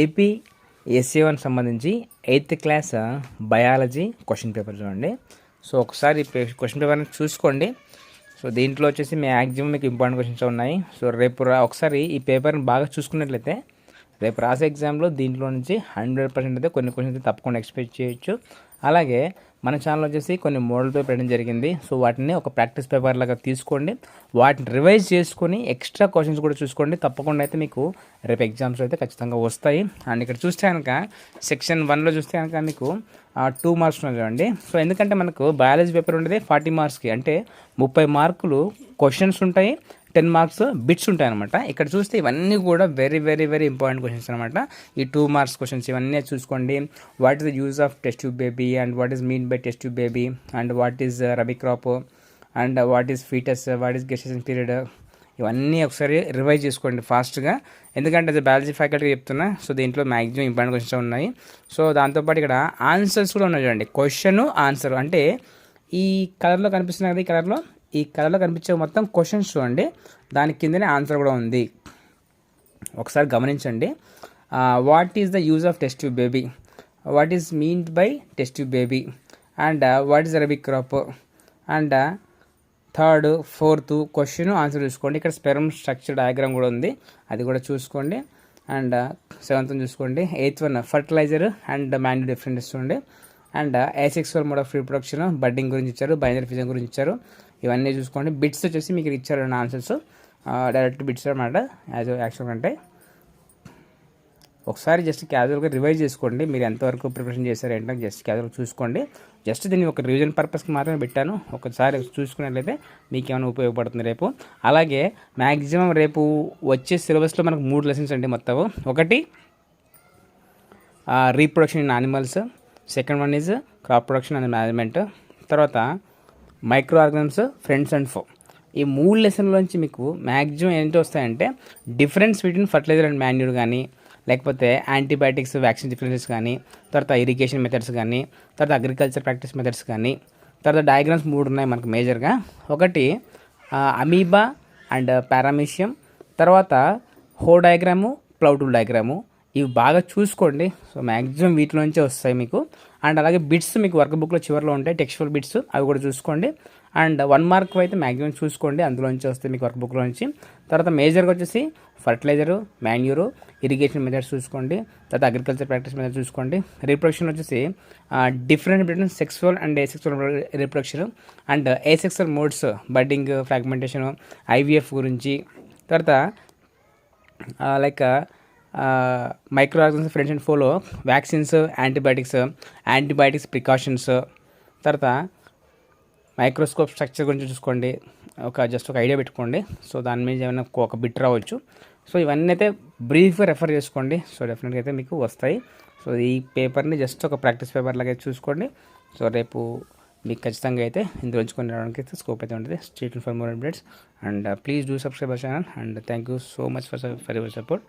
AP ఎస్ఏ1 సంబంధించి 8th class biology question paper చూడండి. So ఒకసారి క్వశ్చన్ పేపర్ని చూసుకోండి. సో దీంట్లో వచ్చేసి మ్యాక్సిమం మీకు ఇంపార్టెంట్ క్వశ్చన్స్ ఉన్నాయి. సో రేపు ఒకసారి ఈ పేపర్ని బాగా చూసుకున్నట్లయితే రేపు రాసే ఎగ్జామ్లో దీంట్లో నుంచి 100% అయితే కొన్ని క్వశ్చన్స్ తప్పకుండా ఎక్స్పెక్ట్ చేయొచ్చు. అలాగే మన ఛానల్ వచ్చేసి కొన్ని మోడల్ పేపర్ పెట్టడం జరిగింది. సో వాటిని ఒక ప్రాక్టీస్ పేపర్ లాగా తీసుకోండి, వాటిని రివైజ్ చేసుకొని ఎక్స్ట్రా క్వశ్చన్స్ కూడా చూసుకోండి. తప్పకుండా అయితే మీకు రేపు ఎగ్జామ్స్ అయితే ఖచ్చితంగా వస్తాయి. అండ్ ఇక్కడ చూస్తే కనుక సెక్షన్ 1లో చూస్తే కనుక మీకు 2 మార్క్స్ ఉన్నాయి చూడండి. సో ఎందుకంటే మనకు బయాలజీ పేపర్ ఉండేది 40 మార్క్స్కి, అంటే 30 మార్కులు క్వశ్చన్స్ ఉంటాయి, 10 మార్క్స్ బిట్స్ ఉంటాయి అనమాట. ఇక్కడ చూస్తే ఇవన్నీ కూడా very very very important questions అనమాట. ఈ 2 మార్క్స్ క్వశ్చన్స్ ఇవన్నీ చూసుకోండి. What is the use of test tube baby and what is mean by test tube baby and what is rabi crop and what is foetus, what is gestation period, ఇవన్నీ ఒకసారి revise చేసుకోండి ఫాస్ట్గా. ఎందుకంటే అది biology faculty చెప్తున్నా. So దీంట్లో maximum important questions ఉన్నాయి. So దాంతోపాటు ఇక్కడ ఆన్సర్స్ కూడా ఉన్నాయి చూడండి. క్వశ్చన్ ఆన్సర్ అంటే ఈ కలర్లో కనిపిస్తున్నాయి కదా, ఈ కలర్లో కనిపించే మొత్తం క్వశ్చన్స్ చూడండి, దాని కిందనే ఆన్సర్ కూడా ఉంది. ఒకసారి గమనించండి. What is the use of test tube baby, what is meant by test tube baby and what is rabi crop and 3rd 4th question answer చూసుకోండి. ఇక్కడ స్పెర్మ్ స్ట్రక్చర్ డయాగ్రామ్ కూడా ఉంది, అది కూడా చూసుకోండి. అండ్ 7th చూసుకోండి. 8th ఫర్టిలైజర్ అండ్ మాన్యూ డిఫరెన్స్ చూడండి. And asexual mode of reproduction, budding గురించి ఇచ్చారు, బైనరీ ఫిజన్ గురించి ఇచ్చారు, ఇవన్నీ చూసుకోండి. బిట్స్ వచ్చేసి మీకు ఇచ్చారు ఆన్సర్స్, డైరెక్ట్ బిట్స్ అనమాట. యాక్చువల్ అంటే ఒకసారి జస్ట్ క్యాజువల్గా రివైజ్ చేసుకోండి. మీరు ఎంతవరకు ప్రిపరేషన్ చేశారు ఏంటో జస్ట్ క్యాజువల్గా చూసుకోండి. జస్ట్ దీన్ని ఒక రివిజన్ పర్పస్కి మాత్రమే పెట్టాను. ఒకసారి చూసుకున్నట్లయితే మీకు ఏమైనా ఉపయోగపడుతుంది రేపు. అలాగే మ్యాక్సిమం రేపు వచ్చే సిలబస్లో మనకు 3 లెసన్స్ అండి మొత్తం. ఒకటి reproduction in animals, second one is crop production and management, తర్వాత microorganisms, friends and foe. ఈ 3 లెసన్లోంచి మీకు మ్యాక్సిమం ఏంటి వస్తాయంటే difference between fertiliser and manure కానీ, లేకపోతే యాంటీబయాటిక్స్ వ్యాక్సిన్ డిఫరెన్సెస్ కానీ, తర్వాత ఇరిగేషన్ మెథడ్స్ కానీ, తర్వాత అగ్రికల్చర్ ప్రాక్టీస్ మెథడ్స్ కానీ, తర్వాత డయాగ్రామ్స్ 3 ఉన్నాయి మనకు మేజర్గా. ఒకటి అమీబా అండ్ పారామీషియం, తర్వాత హో డయాగ్రాము, ప్లౌటూల్ డయాగ్రాము, ఇవి బాగా చూసుకోండి. సో మ్యాక్సిమం వీటిలోంచే వస్తాయి మీకు. అండ్ అలాగే బిట్స్ మీకు వర్క్ బుక్లో చివరిలో ఉంటాయి, టెక్స్చువల్ బిట్స్, అవి కూడా చూసుకోండి. అండ్ 1 మార్క్ అయితే మ్యాక్సిమం చూసుకోండి, అందులోంచి వస్తాయి మీకు వర్క్ బుక్లో నుంచి. తర్వాత మేజర్గా వచ్చేసి ఫర్టిలైజరు, మాన్యూరు, ఇరిగేషన్ మెథడ్స్ చూసుకోండి. తర్వాత అగ్రికల్చర్ ప్రాక్టీస్ మెథడ్స్ చూసుకోండి. రీప్రొడక్షన్ వచ్చేసి different between sexual and asexual reproduction and asexual modes, budding, fragmentation, IVF గురించి. తర్వాత like microorganisms, friends and foe, vaccines, antibiotics precautions, తర్వాత మైక్రోస్కోప్ స్ట్రక్చర్ గురించి చూసుకోండి. Just ఒక ఐడియా పెట్టుకోండి. సో దాని మీద ఏమైనా ఒక బిట్ రావచ్చు. సో ఇవన్నీ అయితే బ్రీఫ్గా రెఫర్ చేసుకోండి. సో డెఫినెట్గా అయితే మీకు వస్తాయి. సో ఈ పేపర్ని జస్ట్ ఒక ప్రాక్టీస్ పేపర్ లాగా చూసుకోండి. సో రేపు మీకు ఖచ్చితంగా అయితే ఇందులోంచి కొన్ని రావడానికి అయితే స్కోప్ అయితే ఉంటుంది. Stay tuned for more updates and please do subscribe our channel and thank you so much for your support.